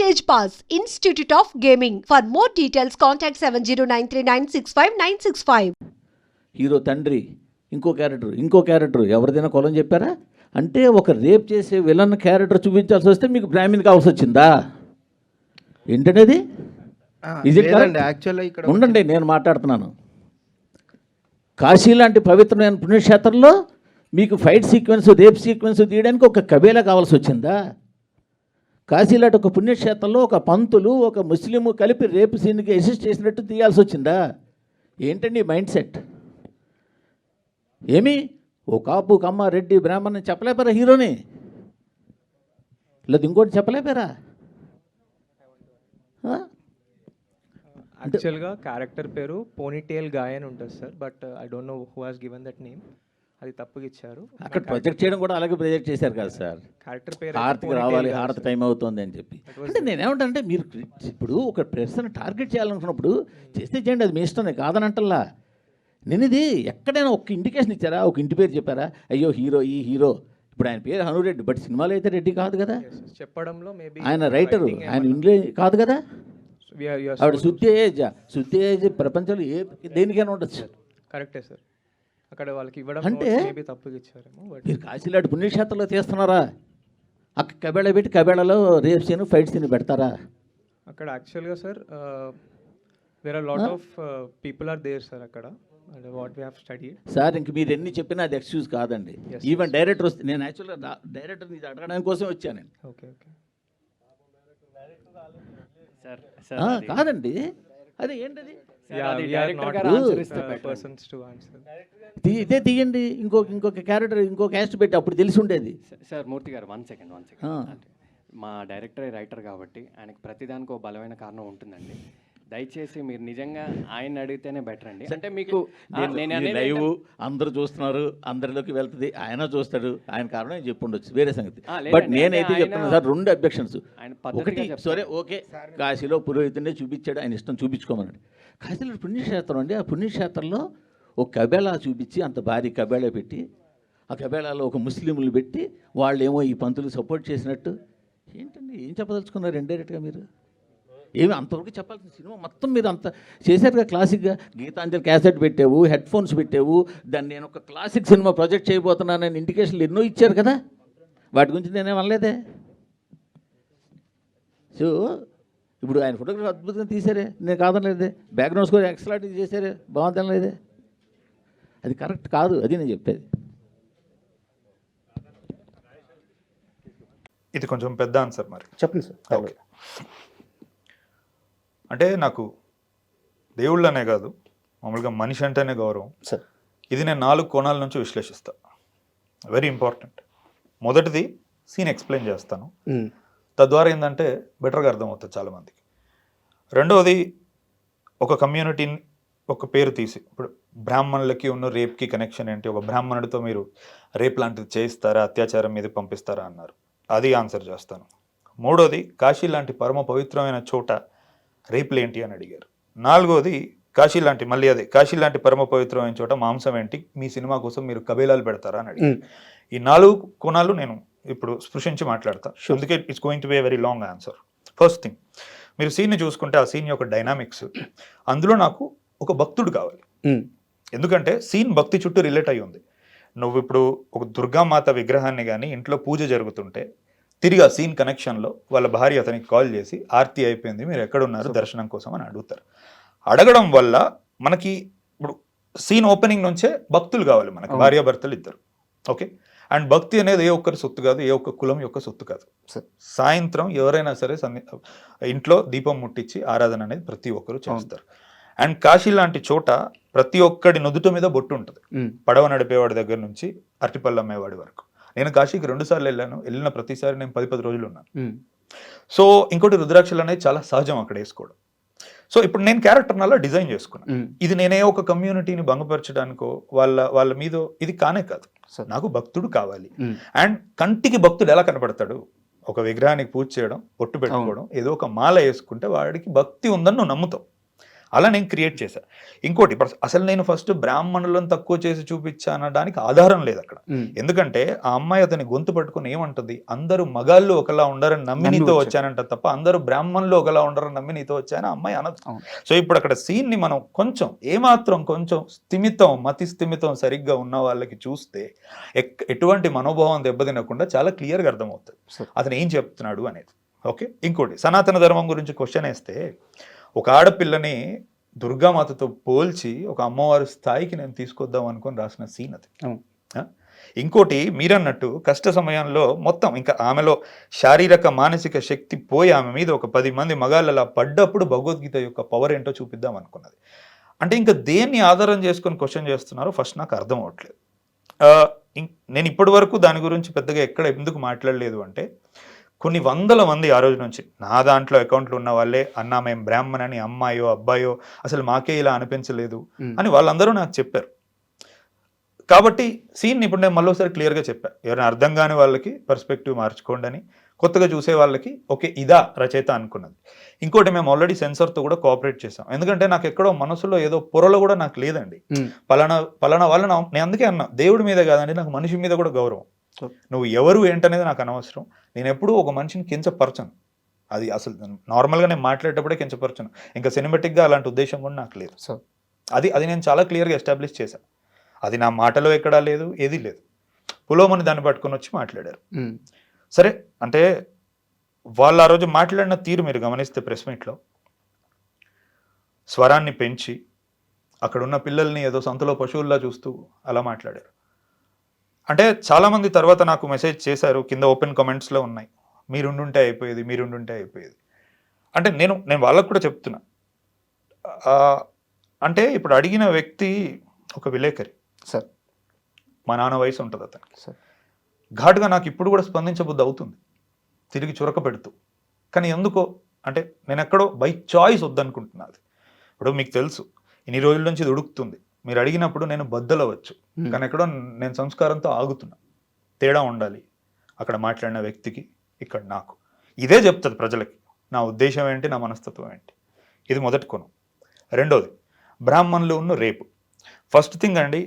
Stage Pass, Institute of Gaming. For more details, contact 709396596. Hero తండ్రి ఇంకో character ఎవరిదైనా కులం చెప్పారా? అంటే ఒక రేప్ చేసే విలన్ క్యారెక్టర్ చూపించాల్సి వస్తే మీకు బ్రాహ్మణ్ కావాల్సి వచ్చిందా? ఏంటంటే అది ఉండండి, నేను మాట్లాడుతున్నాను. కాశీ లాంటి పవిత్రమైన పుణ్యక్షేత్రంలో మీకు ఫైట్ సీక్వెన్స్, రేప్ సీక్వెన్స్ తీయడానికి ఒక కబేలా కావాల్సి వచ్చిందా? కాశీ లాంటి ఒక పుణ్యక్షేత్రంలో ఒక పంతులు ఒక ముస్లిము కలిపి రేపు సీన్కి అసిస్ట్ చేసినట్టు తీయాల్సి వచ్చిందా? ఏంటండి మైండ్ సెట్? ఏమి ఓ కాపు కమ్మ రెడ్డి బ్రాహ్మణ్ చెప్పలేపారా హీరోని? లేదు ఇంకోటి చెప్పలేపారా? యాక్చువల్గా క్యారెక్టర్ పేరు పోనీటేల్ గాయ్ అని ఉంటుంది sir, but I don't know who has given that name. అది తప్పుగా ఇచ్చారు. అక్కడ ప్రొజెక్ట్ చేయడం కూడా అలాగే ప్రొజెక్ట్ చేశారు కదా సార్. క్యారెక్టర్ పేరు హారతికి రావాలి, హారతి టైం అవుతుంది అని చెప్పి. అంటే నేనేమంటే మీరు ఇప్పుడు ఒక పర్సన్ టార్గెట్ చేయాలనుకున్నప్పుడు చేస్తే చేయండి, అది మీ ఇష్టమే, కాదనంటల్లా. నేను ఇది ఎక్కడైనా ఒక ఇండికేషన్ ఇచ్చారా? ఒక ఇంటి పేరు చెప్పారా? అయ్యో హీరో ఇప్పుడు ఆయన పేరు హనురెడ్డి, బట్ సినిమాలో అయితే రెడ్డి కాదు కదా. చెప్పడంలో మేబీ ఆయన రైటరు, ఆయన ఇంగ్లీష్ కాదు కదా. ఆవిడ శుద్ధేజ్ ప్రపంచంలో దేనికైనా ఉండొచ్చు. కరెక్టే సార్. అక్కడ వాళ్ళకి ఇవ్వడం అంటే తప్పుగా ఇచ్చారేమో. మీరు కాశీలాంటి పుణ్యక్షేత్రంలో తీస్తున్నారా? అక్కడ కబేళ పెట్టి కబేళలో రేప్ సీన్, ఫైట్ సీన్ పెడతారా? అక్కడ యాక్చువల్గా sir where are lot of people are there sir అక్కడ. What we have studied sir. ఇంక మీరు ఎన్ని చెప్పినా అది ఎక్స్క్యూజ్ కాదండి. ఈవెన్ డైరెక్టర్ వస్తే, నేను యాక్చువల్గా డైరెక్టర్ని ఇది అడగడానికి కోసం వచ్చాను. ఓకే కాదండి, అదే ఏంటది ఇదే తీయండి, ఇంకొక క్యారెక్టర్, ఇంకో క్యాస్ట్ పెట్టి అప్పుడు తెలిసి ఉండేది. సార్ మూర్తి గారు 1 సెకండ్. మా డైరెక్టర్ రైటర్ కాబట్టి ఆయనకి ప్రతిదానికి ఒక బలమైన కారణం ఉంటుందండి. దయచేసి మీరు నిజంగా ఆయన అడిగితేనే బెటర్ అండి. అంటే మీకు లైవ్ అందరూ చూస్తున్నారు, అందరిలోకి వెళ్తుంది, ఆయన చూస్తాడు, ఆయన కారణం ఏం చెప్పి ఉండొచ్చు, వేరే సంగతి. బట్ నేనైతే చెప్తున్నాను సార్, 2 అబ్జెక్షన్స్. ఒకటి, సరే ఓకే, కాశీలో పురోహితుడినే చూపించాడు, ఆయన ఇష్టం చూపించుకోమన్నాడు. కాశీలో పుణ్యక్షేత్రం అండి, ఆ పుణ్యక్షేత్రంలో ఒక కబేళా చూపించి, అంత భారీ కబేళా పెట్టి, ఆ కబేళాలో ఒక ముస్లింలు పెట్టి వాళ్ళు ఏమో ఈ పంతులు సపోర్ట్ చేసినట్టు. ఏంటండి ఏం చెప్పదలుచుకున్నారు ఇండైరెక్ట్గా మీరు? ఏమి అంతవరకు చెప్పాల్సిన సినిమా మొత్తం మీరు అంత చేశారుగా. క్లాసిక్గా గీతాంజలి క్యాసెట్ పెట్టావు, హెడ్ ఫోన్స్ పెట్టావు, దాన్ని నేను ఒక క్లాసిక్ సినిమా ప్రొజెక్ట్ చేయబోతున్నానని ఇండికేషన్లు ఎన్నో ఇచ్చారు కదా. వాటి గురించి నేనేం అనలేదే. సో ఇప్పుడు ఆయన ఫోటోగ్రఫీ అద్భుతంగా తీశారే, నేను కాదనలేదే. బ్యాక్గ్రౌండ్ స్కోర్ ఎక్సలెంట్ చేశారే, బాగుందనలేదే. అది కరెక్ట్ కాదు, అది నేను చెప్పేది. ఇది కొంచెం పెద్ద ఆన్సర్ మరి చెప్పండి సార్. ఓకే, అంటే నాకు దేవుళ్ళనే కాదు, మామూలుగా మనిషి అంటేనే గౌరవం సార్. ఇది నేను 4 కోణాల నుంచి విశ్లేషిస్తా. Very important. మొదటిది సీన్ ఎక్స్ప్లెయిన్ చేస్తాను, తద్వారా ఏంటంటే బెటర్గా అర్థమవుతుంది చాలామందికి. రెండవది ఒక కమ్యూనిటీని ఒక పేరు తీసి, ఇప్పుడు బ్రాహ్మణులకి ఉన్న రేప్కి కనెక్షన్ ఏంటి, ఒక బ్రాహ్మణుడితో మీరు రేప్ లాంటిది చేయిస్తారా, అత్యాచారం మీద పంపిస్తారా అన్నారు, అది ఆన్సర్ చేస్తాను. మూడోది కాశీ లాంటి పరమ పవిత్రమైన చోట రేపులు ఏంటి అని అడిగారు. 4వది కాశీ లాంటి, మళ్ళీ అదే కాశీ లాంటి పరమ పవిత్రమైన చోట మాంసం ఏంటి, మీ సినిమా కోసం మీరు కబేలాలు పెడతారా అని అడిగారు. ఈ 4 కోణాలు నేను ఇప్పుడు స్పృశించి మాట్లాడతా, అందుకే it's going to be a very long answer. First thing, మీరు సీన్ని చూసుకుంటే ఆ సీన్ యొక్క డైనామిక్స్, అందులో నాకు ఒక భక్తుడు కావాలి. ఎందుకంటే సీన్ భక్తి చుట్టూ రిలేట్ అయి ఉంది. నువ్వు ఇప్పుడు ఒక దుర్గామాత విగ్రహాన్ని కానీ ఇంట్లో పూజ జరుగుతుంటే తిరిగి ఆ సీన్ కనెక్షన్లో వాళ్ళ భార్య అతనికి కాల్ చేసి, ఆర్తి అయిపోయింది, మీరు ఎక్కడున్నారు దర్శనం కోసం అని అడుగుతారు. అడగడం వల్ల మనకి ఇప్పుడు సీన్ ఓపెనింగ్ నుంచే భక్తులు కావాలి మనకి, భార్యాభర్తలు ఇద్దరు. ఓకే, అండ్ భక్తి అనేది ఏ ఒక్కరి సొత్తు కాదు, ఏ ఒక్క కులం యొక్క సొత్తు కాదు. సాయంత్రం ఎవరైనా సరే ఇంట్లో దీపం ముట్టించి ఆరాధన అనేది ప్రతి ఒక్కరు చేస్తారు. అండ్ కాశీ లాంటి చోట ప్రతి ఒక్కడి నుదుట మీద బొట్టు ఉంటుంది, పడవ నడిపేవాడి దగ్గర నుంచి అరటిపళ్ళు అమ్మేవాడి వరకు. నేను కాశీకి 2 సార్లు వెళ్ళాను, వెళ్ళిన ప్రతిసారి నేను 10 రోజులు ఉన్నాను. సో ఇంకోటి, రుద్రాక్షలు అనేది చాలా సహజం అక్కడ వేసుకోవడం. సో ఇప్పుడు నేను క్యారెక్టర్ని అలా డిజైన్ చేసుకున్నాను. ఇది నేనే ఒక కమ్యూనిటీని భంగపరచడానికో వాళ్ళ మీద ఇది కానే కాదు. నాకు భక్తుడు కావాలి. అండ్ కంటికి భక్తుడు ఎలా కనపడతాడు? ఒక విగ్రహానికి పూజ చేయడం, బొట్టు పెట్టుకోవడం, ఏదో ఒక మాల వేసుకుంటే వాడికి భక్తి ఉందని నువ్వు నమ్ముతావు. అలా నేను క్రియేట్ చేశాను. ఇంకోటి ఇప్పుడు అసలు నేను ఫస్ట్ బ్రాహ్మణులను తక్కువ చేసి చూపించా అనడానికి ఆధారం లేదు అక్కడ. ఎందుకంటే ఆ అమ్మాయి అతని గొంతు పట్టుకుని ఏమంటుంది, అందరూ మగాళ్ళు ఒకలా ఉండరని నమ్మి నీతో వచ్చానంట తప్ప అందరూ బ్రాహ్మణులు ఒకలా ఉండరని నమ్మి నీతో వచ్చాను అమ్మాయి అనదు. సో ఇప్పుడు అక్కడ సీన్ ని మనం కొంచెం ఏమాత్రం కొంచెం మతి స్థిమితం సరిగ్గా ఉన్న వాళ్ళకి చూస్తే ఎటువంటి మనోభావం దెబ్బతినకుండా చాలా క్లియర్గా అర్థమవుతుంది అతను ఏం చెప్తున్నాడు అనేది. ఓకే, ఇంకోటి సనాతన ధర్మం గురించి క్వశ్చన్ వేస్తే ఒక ఆడపిల్లని దుర్గామాతతో పోల్చి ఒక అమ్మవారి స్థాయికి నేను తీసుకొద్దాం అనుకొని రాసిన సీన్ అది. ఇంకోటి మీరన్నట్టు కష్ట సమయంలో మొత్తం ఇంకా ఆమెలో శారీరక మానసిక శక్తి పోయి ఆమె మీద ఒక 10 మంది మగాళ్ళలా పడ్డప్పుడు భగవద్గీత యొక్క పవర్ ఏంటో చూపిద్దాం అనుకున్నది. అంటే ఇంకా దేన్ని ఆధారం చేసుకొని క్వశ్చన్ చేస్తున్నారో ఫస్ట్ నాకు అర్థం అవ్వట్లేదు. నేను ఇప్పటి వరకు దాని గురించి పెద్దగా ఎక్కడ ఎందుకు మాట్లాడలేదు అంటే, కొన్ని వందల మంది ఆ రోజు నుంచి నా దాంట్లో అకౌంట్లు ఉన్న వాళ్ళే అన్నా మేము బ్రాహ్మణ్ అని అమ్మాయో అబ్బాయో అసలు మాకే ఇలా అనిపించలేదు అని వాళ్ళందరూ నాకు చెప్పారు. కాబట్టి సీన్ ఇప్పుడు నేను మళ్ళీసారి క్లియర్గా చెప్పాను, ఎవరైనా అర్థం కాని వాళ్ళకి పర్స్పెక్టివ్ మార్చుకోండి అని, కొత్తగా చూసే వాళ్ళకి ఓకే ఇదా రచయిత అనుకున్నది. ఇంకోటి మేము ఆల్రెడీ సెన్సార్తో కూడా కోఆపరేట్ చేసాం, ఎందుకంటే నాకు ఎక్కడో మనసులో ఏదో పొరలో కూడా నాకు లేదండి పలానా వాళ్ళ నేను అందుకే అన్నా దేవుడి మీద కాదండి నాకు మనిషి మీద కూడా గౌరవం. నువ్వు ఎవరు ఏంటనేది నాకు అనవసరం, నేను ఎప్పుడూ ఒక మనిషిని కించపరచను, అది అసలు నార్మల్గా నేను మాట్లాడేటప్పుడే కించపరచను, ఇంకా సినిమాటిక్గా అలాంటి ఉద్దేశం కూడా నాకు లేదు. సో అది నేను చాలా క్లియర్గా ఎస్టాబ్లిష్ చేశాను, అది నా మాటలో ఎక్కడా లేదు, ఏదీ లేదు. పులోమని దాన్ని పట్టుకొని వచ్చి మాట్లాడారు. సరే అంటే వాళ్ళు ఆ రోజు మాట్లాడిన తీరు మీరు గమనిస్తే ప్రెస్ మీట్లో స్వరాన్ని పెంచి అక్కడ ఉన్న పిల్లల్ని ఏదో సంతలో పశువుల్లా చూస్తూ అలా మాట్లాడారు. అంటే చాలామంది తర్వాత నాకు మెసేజ్ చేశారు, కింద ఓపెన్ కామెంట్స్లో ఉన్నాయి, మీరుండుంటే అయిపోయేది. అంటే నేను వాళ్ళకు కూడా చెప్తున్నా, అంటే ఇప్పుడు అడిగిన వ్యక్తి ఒక విలేకరి సార్, మా నాన్న వయసు ఉంటుంది అతనికి సార్, ఘాటుగా నాకు ఇప్పుడు కూడా స్పందించబుద్ధి అవుతుంది తిరిగి చురక పెడుతూ, కానీ ఎందుకో అంటే నేను ఎక్కడో బై చాయిస్ వద్దనుకుంటున్నాను. ఇప్పుడు మీకు తెలుసు ఇన్ని రోజుల నుంచి ఇది ఉడుకుతుంది, మీరు అడిగినప్పుడు నేను బద్దలవచ్చు, కానీ ఎక్కడో నేను సంస్కారంతో ఆగుతున్నా. తేడా ఉండాలి అక్కడ మాట్లాడిన వ్యక్తికి ఇక్కడ నాకు. ఇదే చెప్తుంది ప్రజలకి నా ఉద్దేశం ఏంటి, నా మనస్తత్వం ఏంటి. ఇది మొదటి కోణం. రెండోది బ్రాహ్మణులు ఉన్న రేపు. ఫస్ట్ థింగ్ అండి,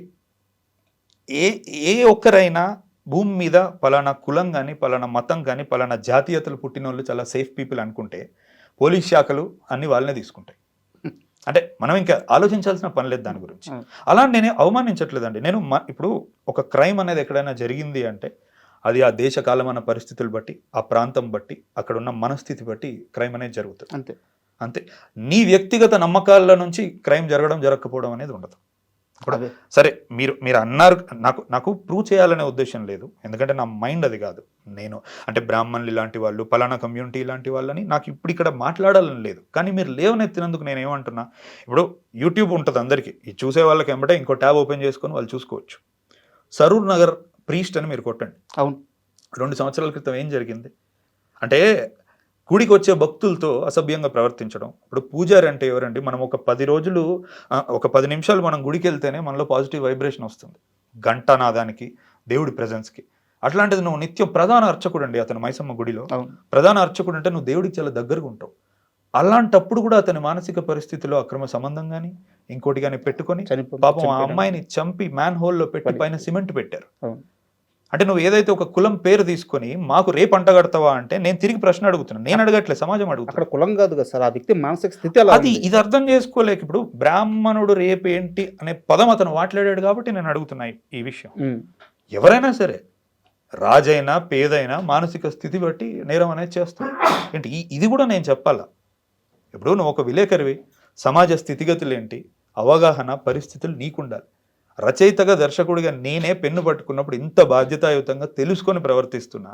ఏ ఒక్కరైనా భూమి మీద పలానా కులం కానీ పలానా మతం కానీ పలానా జాతీయతలు పుట్టిన వాళ్ళు చాలా సేఫ్ పీపుల్ అనుకుంటే పోలీస్ శాఖలు అన్ని వాళ్ళనే తీసుకుంటాయి. అంటే మనం ఇంకా ఆలోచించాల్సిన పని లేదు దాని గురించి. అలా నేనే అవమానించట్లేదండి. నేను ఇప్పుడు ఒక క్రైమ్ అనేది ఎక్కడైనా జరిగింది అంటే అది ఆ దేశ కాలమైన పరిస్థితులు బట్టి, ఆ ప్రాంతం బట్టి, అక్కడ ఉన్న మనస్థితి బట్టి క్రైమ్ అనేది జరుగుతుంది. అంతే. నీ వ్యక్తిగత నమ్మకాల నుంచి క్రైమ్ జరగకపోవడం అనేది ఉండదు. సరే మీరు అన్నారు, నాకు ప్రూవ్ చేయాలనే ఉద్దేశం లేదు, ఎందుకంటే నా మైండ్ అది కాదు. నేను అంటే బ్రాహ్మణులు ఇలాంటి వాళ్ళు పలానా కమ్యూనిటీ ఇలాంటి వాళ్ళని నాకు ఇప్పుడు ఇక్కడ మాట్లాడాలని లేదు. కానీ మీరు లేవనెత్తినందుకు నేను ఏమంటున్నా, ఇప్పుడు యూట్యూబ్ ఉంటుంది అందరికీ, ఈ చూసే వాళ్ళకి ఏమంటే ఇంకో ట్యాబ్ ఓపెన్ చేసుకొని వాళ్ళు చూసుకోవచ్చు. సరూర్ నగర్ ప్రీస్ట్ అని మీరు కొట్టండి. అవును, 2 సంవత్సరాల క్రితం ఏం జరిగింది అంటే గుడికి వచ్చే భక్తులతో అసభ్యంగా ప్రవర్తించడం. ఇప్పుడు పూజారి అంటే ఎవరండి, మనం ఒక 10 నిమిషాలు మనం గుడికి వెళ్తేనే మనలో పాజిటివ్ వైబ్రేషన్ వస్తుంది, ఘంటానాదానికి, దేవుడి ప్రెజెన్స్కి. అట్లాంటిది నువ్వు నిత్యం ప్రధాన అర్చకుడు అండి అతను మైసమ్మ గుడిలో ప్రధాన అర్చకుడు అంటే నువ్వు దేవుడికి చాలా దగ్గరగా ఉంటావు. అలాంటప్పుడు కూడా అతని మానసిక పరిస్థితిలో అక్రమ సంబంధం కానీ ఇంకోటి కానీ పెట్టుకొని పాపం ఆ అమ్మాయిని చంపి మ్యాన్ హోల్లో పెట్టి పైన సిమెంట్ పెట్టారు. అంటే నువ్వు ఏదైతే ఒక కులం పేరు తీసుకొని మాకు రేపు అంటగడతావా అంటే నేను తిరిగి ప్రశ్న అడుగుతున్నాను, నేను అడగట్లేదు, సమాజం అడుగుతాను. అక్కడ కులం కాదు కదా సార్, ఆ వ్యక్తి మానసిక స్థితి అది ఇది అర్థం చేసుకోలేక ఇప్పుడు బ్రాహ్మణుడు రేపు ఏంటి అనే పదం అతను మాట్లాడాడు కాబట్టి నేను అడుగుతున్నా ఈ విషయం. ఎవరైనా సరే రాజైనా పేదైనా మానసిక స్థితి బట్టి నేరం అనేది చేస్తాం ఏంటి, ఇది కూడా నేను చెప్పాలా. ఇప్పుడు నువ్వు ఒక విలేకరివి, సమాజ స్థితిగతులు ఏంటి, అవగాహన పరిస్థితులు నీకుండాలి. రచయితగా దర్శకుడిగా నేనే పెన్ను పట్టుకున్నప్పుడు ఇంత బాధ్యతాయుతంగా తెలుసుకొని ప్రవర్తిస్తున్నా.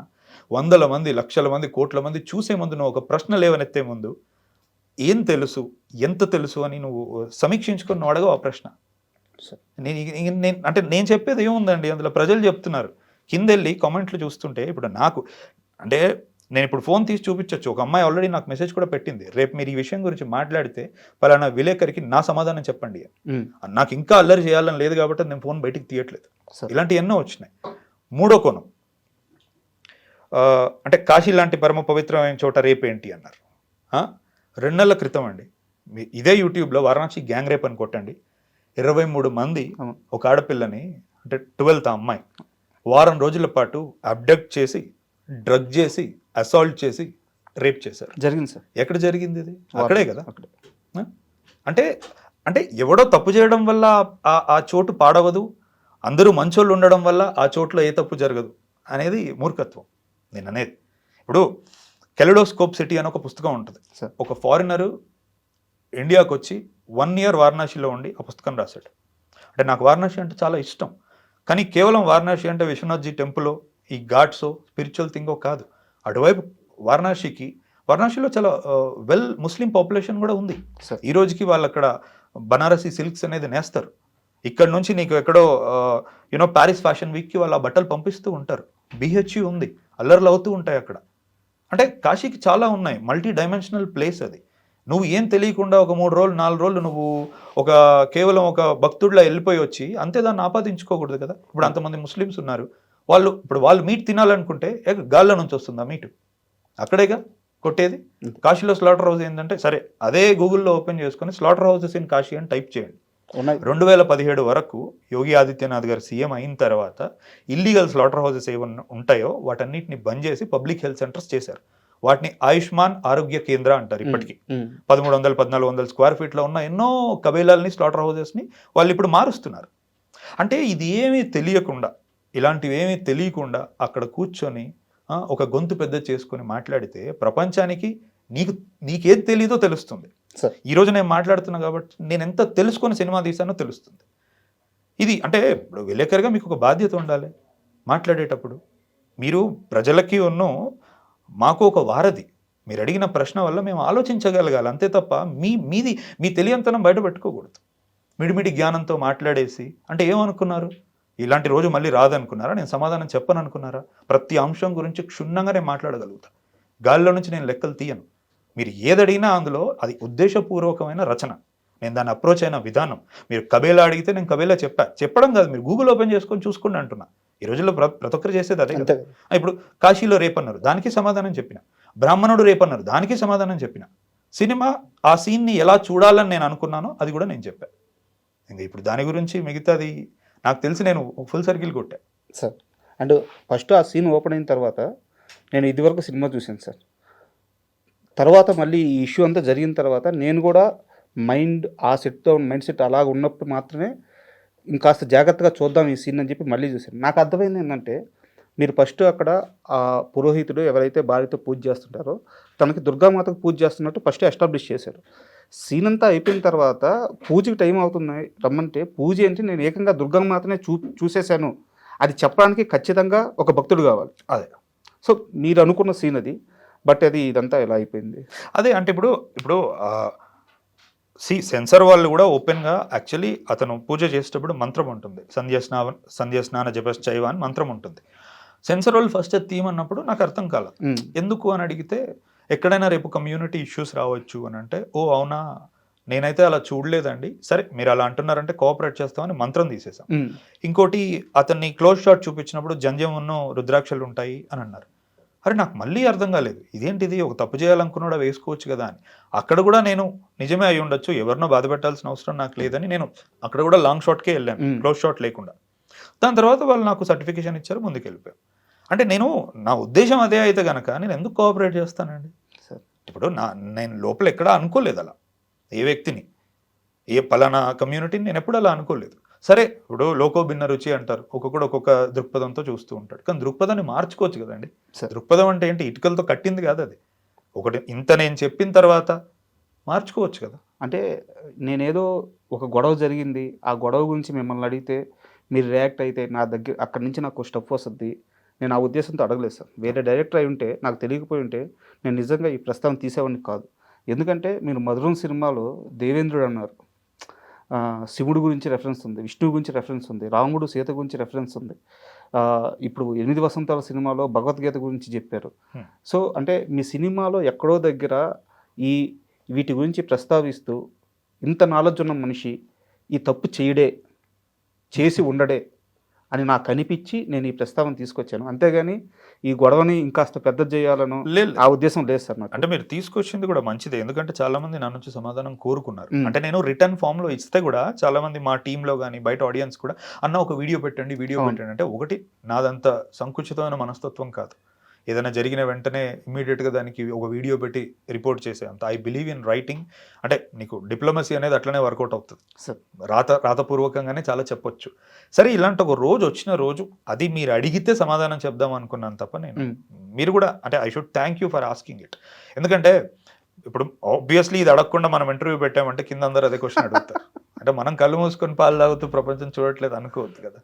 100 మంది 1,00,000 మంది 1,00,00,000 మంది చూసే ముందు నువ్వు ఒక ప్రశ్న లేవనెత్తే ముందు ఏం తెలుసు ఎంత తెలుసు అని నువ్వు సమీక్షించుకొని నువ్వు అడగవు ఆ ప్రశ్న. నేను చెప్పేది ఏముందండి అందులో, ప్రజలు చెప్తున్నారు. కిందెళ్ళి కామెంట్లు చూస్తుంటే ఇప్పుడు నాకు అంటే నేను ఇప్పుడు ఫోన్ తీసి చూపించవచ్చు, ఒక అమ్మాయి ఆల్రెడీ నాకు మెసేజ్ కూడా పెట్టింది, రేపు మీరు ఈ విషయం గురించి మాట్లాడితే పలానా విలేకరికి నా సమాధానం చెప్పండి. నాకు ఇంకా అల్లరి చేయాలని లేదు కాబట్టి నేను ఫోన్ బయటికి తీయట్లేదు. ఇలాంటి ఎన్నో వచ్చినాయి. మూడో కోణం అంటే కాశీ లాంటి పరమ పవిత్రమైన చోట రేపేంటి అన్నారు. 2 నెలల క్రితం అండి ఇదే యూట్యూబ్లో వారణాసి గ్యాంగ్ రేప్ అని కొట్టండి, 23 మంది ఒక ఆడపిల్లని, అంటే 12th అమ్మాయి, వారం రోజుల పాటు అబ్డక్ట్ చేసి, డ్రగ్ చేసి, అసాల్ట్ చేసి రేప్ చేశారు. జరిగింది సార్. ఎక్కడ జరిగింది ఇది? అక్కడే కదా. అంటే అంటే ఎవడో తప్పు చేయడం వల్ల ఆ చోటు పాడవదు, అందరూ మంచోళ్ళు ఉండడం వల్ల ఆ చోట్లో ఏ తప్పు జరగదు అనేది మూర్ఖత్వం నేను అనేది. ఇప్పుడు కెలిడోస్కోప్ సిటీ అని ఒక పుస్తకం ఉంటుంది. ఒక ఫారినరు ఇండియాకి వచ్చి 1 year వారణాసిలో ఉండి ఆ పుస్తకం రాశాడు. అంటే నాకు వారణాసి అంటే చాలా ఇష్టం, కానీ కేవలం వారణాసి అంటే విశ్వనాథ్జీ టెంపుల్, ఈ ఘాట్సో స్పిరిచువల్ థింగో కాదు. అటువైపు వారణాసిలో చాలా వెల్ ముస్లిం పాపులేషన్ కూడా ఉంది. ఈ రోజుకి వాళ్ళు అక్కడ బనారసి సిల్క్స్ అనేది నేస్తారు. ఇక్కడ నుంచి నీకు ఎక్కడో ప్యారిస్ ఫ్యాషన్ వీక్కి వాళ్ళు ఆ బట్టలు పంపిస్తూ ఉంటారు. బిహెచ్యూ ఉంది, అల్లర్లు అవుతూ ఉంటాయి అక్కడ. అంటే కాశీకి చాలా ఉన్నాయి, మల్టీ డైమెన్షనల్ ప్లేస్ అది. నువ్వు ఏం తెలియకుండా ఒక 3 రోజులు 4 రోజులు నువ్వు కేవలం ఒక భక్తుడిలా వెళ్ళిపోయి వచ్చి అంతే దాన్ని ఆపాదించుకోకూడదు కదా. ఇప్పుడు అంతమంది ముస్లిమ్స్ ఉన్నారు, వాళ్ళు మీట్ తినాలనుకుంటే గాల్లో నుంచి వస్తుందా మీటు? అక్కడేగా కొట్టేది. కాశీలో స్లాటర్ హౌస్ ఏంటంటే, సరే అదే గూగుల్లో ఓపెన్ చేసుకుని స్లాటర్ హౌసెస్ ఇన్ కాశీ అని టైప్ చేయండి. 2017 వరకు యోగి ఆదిత్యనాథ్ గారు సీఎం అయిన తర్వాత ఇల్లీగల్ స్లాటర్ హౌసెస్ ఏమన్నా ఉంటాయో వాటన్నిటిని బంద్ చేసి పబ్లిక్ హెల్త్ సెంటర్స్ చేశారు. వాటిని ఆయుష్మాన్ ఆరోగ్య కేంద్ర అంటారు. ఇప్పటికీ 1300-1400 స్క్వేర్ ఫీట్లో ఉన్న ఎన్నో కబేలాల్ని, స్లాటర్ హౌసెస్ని వాళ్ళు ఇప్పుడు మారుస్తున్నారు. అంటే ఇది ఏమీ తెలియకుండా, ఇలాంటివి ఏమీ తెలియకుండా అక్కడ కూర్చొని ఒక గొంతు పెద్ద చేసుకొని మాట్లాడితే ప్రపంచానికి నీకేది తెలీదో తెలుస్తుంది. ఈరోజు నేను మాట్లాడుతున్నా కాబట్టి నేను ఎంత తెలుసుకొని సినిమా తీసానో తెలుస్తుంది. ఇది అంటే ఇప్పుడు విలేకరుగా మీకు ఒక బాధ్యత ఉండాలి. మాట్లాడేటప్పుడు మీరు ప్రజలకి మాకు ఒక వారధి. మీరు అడిగిన ప్రశ్న వల్ల మేము ఆలోచించగలగాలి, అంతే తప్ప మీ తెలియంతనం బయట పెట్టుకోకూడదు. మిడిమిడి జ్ఞానంతో మాట్లాడేసి అంటే ఏమనుకున్నారు, ఇలాంటి రోజు మళ్ళీ రాదనుకున్నారా? నేను సమాధానం చెప్పను అనుకున్నారా? ప్రతి అంశం గురించి క్షుణ్ణంగా నేను మాట్లాడగలుగుతా. గాలిలో నుంచి నేను లెక్కలు తీయను. మీరు ఏదడిగినా అందులో అది ఉద్దేశపూర్వకమైన రచన. నేను దాన్ని అప్రోచ్ అయిన విధానం. మీరు కబేలా అడిగితే నేను కబేలా చెప్పడం కాదు, మీరు గూగుల్ ఓపెన్ చేసుకొని చూసుకోండి అంటున్నా. ఈ రోజుల్లో ప్రతి ఒక్కరు చేసేది అదే. ఇప్పుడు కాశీలో రేప్ అన్నారు, దానికి సమాధానం చెప్పిన. బ్రాహ్మణుడు రేప్ అన్నారు, దానికి సమాధానం చెప్పిన. సినిమా ఆ సీన్ని ఎలా చూడాలని నేను అనుకున్నానో అది కూడా నేను చెప్పాను. ఇంకా ఇప్పుడు దాని గురించి మిగతాది నాకు తెలిసి నేను ఫుల్ సర్కిల్ కొట్టా సార్. అండ్ ఫస్ట్ ఆ సీన్ ఓపెన్ అయిన తర్వాత నేను ఇదివరకు సినిమా చూశాను సార్. తర్వాత మళ్ళీ ఈ ఇష్యూ అంతా జరిగిన తర్వాత నేను కూడా మైండ్ సెట్ అలాగ ఉన్నప్పుడు మాత్రమే ఇంకాస్త జాగ్రత్తగా చూద్దాం ఈ సీన్ అని చెప్పి మళ్ళీ చూశాను. నాకు అర్థమైంది ఏంటంటే, మీరు ఫస్ట్ అక్కడ ఆ పురోహితుడు ఎవరైతే భార్యతో పూజ చేస్తుంటారో తనకి దుర్గామాతకు పూజ చేస్తున్నట్టు ఫస్ట్ ఎస్టాబ్లిష్ చేశారు. సీన్ అంతా అయిపోయిన తర్వాత పూజకి టైం అవుతుంది రమ్మంటే, పూజ ఏంటి, నేను ఏకంగా దుర్గామాతనే చూసేశాను అది చెప్పడానికి ఖచ్చితంగా ఒక భక్తుడు కావాలి. అదే సో మీరు అనుకున్న సీన్ అది. బట్ అది ఇదంతా ఎలా అయిపోయింది? అదే అంటే ఇప్పుడు సెన్సార్ వాళ్ళు కూడా ఓపెన్గా యాక్చువల్లీ అతను పూజ చేసేటప్పుడు మంత్రం ఉంటుంది, సంధ్యాస్నాన జపశ్చైవ అని మంత్రం ఉంటుంది. సెన్సార్ వాళ్ళు ఫస్ట్ తీయమన్నప్పుడు నాకు అర్థం కాలేదు. ఎందుకు అని అడిగితే, ఎక్కడైనా రేపు కమ్యూనిటీ ఇష్యూస్ రావచ్చు అని అంటే, ఓ అవునా, నేనైతే అలా చూడలేదండి, సరే మీరు అలా అంటున్నారంటే కోఆపరేట్ చేస్తామని మంత్రం తీసేసాం. ఇంకోటి అతన్ని క్లోజ్ షాట్ చూపించినప్పుడు జంజమును రుద్రాక్షలు ఉంటాయి అని అన్నారు. అరే నాకు మళ్ళీ అర్థం కాలేదు, ఇదేంటిది, ఒక తప్పు చేయాలనుకున్నాడా వేసుకోవచ్చు కదా అని. అక్కడ కూడా నేను నిజమే అయి ఉండొచ్చు, ఎవరినో బాధ పెట్టాల్సిన అవసరం నాకు లేదని నేను అక్కడ కూడా లాంగ్ షాట్కే వెళ్ళాను, క్లోజ్ షాట్ లేకుండా. దాని తర్వాత వాళ్ళు నాకు సర్టిఫికేషన్ ఇచ్చారు, ముందుకు వెళ్ళిపోయాను. అంటే నా ఉద్దేశం అదే అయితే కనుక నేను ఎందుకు కోఆపరేట్ చేస్తానండి? ఇప్పుడు నేను లోపల ఎక్కడా అనుకోలేదు అలా, ఏ వ్యక్తిని, ఏ పలానా కమ్యూనిటీని నేను ఎప్పుడు అలా అనుకోలేదు. సరే ఇప్పుడు లోకో భిన్న రుచి అంటారు, ఒక్కొక్కడు ఒక్కొక్క దృక్పథంతో చూస్తూ ఉంటాడు. కానీ దృక్పథాన్ని మార్చుకోవచ్చు కదండి. దృక్పథం అంటే ఏంటి, ఇటుకలతో కట్టింది కాదు అది. ఒకటి ఇంత నేను చెప్పిన తర్వాత మార్చుకోవచ్చు కదా. అంటే నేనేదో ఒక గొడవ జరిగింది, ఆ గొడవ గురించి మిమ్మల్ని అడిగితే మీరు రియాక్ట్ అయితే నా దగ్గర అక్కడి నుంచి నాకు స్టఫ్ వస్తుంది, నేను ఆ ఉద్దేశంతో అడగలేదు సార్. వేరే డైరెక్టర్ అయి ఉంటే, నాకు తెలియకపోయి ఉంటే నేను నిజంగా ఈ ప్రస్తావన తీసేవాడిని కాదు. ఎందుకంటే మీరు మధురం సినిమాలో దేవేంద్రుడు అన్నారు, శివుడు గురించి రెఫరెన్స్ ఉంది, విష్ణువు గురించి రెఫరెన్స్ ఉంది, రాముడు సీత గురించి రెఫరెన్స్ ఉంది. ఇప్పుడు 8 వసంతాల సినిమాలో భగవద్గీత గురించి చెప్పారు. సో అంటే మీ సినిమాలో ఎక్కడో దగ్గర వీటి గురించి ప్రస్తావిస్తూ ఇంత నాలెడ్జ్ ఉన్న మనిషి ఈ తప్పు చేసి ఉండడే అని నాకు అనిపించి నేను ఈ ప్రస్తావన తీసుకొచ్చాను. అంతేగాని ఈ గొడవని ఇంకాస్త పెద్ద చేయాలను లేదు. ఆ ఉద్దేశం లేదు సార్ నాకు. అంటే మీరు తీసుకొచ్చింది కూడా మంచిదే, ఎందుకంటే చాలా మంది నా నుంచి సమాధానం కోరుకున్నారు. అంటే నేను రిటర్న్ ఫామ్ లో ఇస్తే కూడా చాలా మంది మా టీంలో కానీ బయట ఆడియన్స్ కూడా అన్న ఒక వీడియో పెట్టండి అంటే ఒకటి నాదంత సంకుచితమైన మనస్తత్వం కాదు. ఏదైనా జరిగిన వెంటనే ఇమీడియట్గా దానికి ఒక వీడియో పెట్టి రిపోర్ట్ చేసే అంత ఐ బిలీవ్ ఇన్ రైటింగ్. అంటే నీకు డిప్లొమసీ అనేది అట్లనే వర్కౌట్ అవుతుంది, రాతపూర్వకంగానే చాలా చెప్పొచ్చు. సరే ఇలాంటి ఒక రోజు వచ్చిన రోజు అది మీరు అడిగితే సమాధానం చెప్దాం అనుకున్నాను తప్ప నేను మీరు కూడా అంటే I should thank you for asking it. ఎందుకంటే ఇప్పుడు ఆబ్వియస్లీ ఇది అడగకుండా మనం ఇంటర్వ్యూ పెట్టామంటే కింద అందరూ అదే క్వశ్చన్ అడుగుతారు. అంటే మనం కళ్ళు మూసుకొని పాలు తాగుతూ ప్రపంచం చూడట్లేదు అనుకోవద్దు కదా.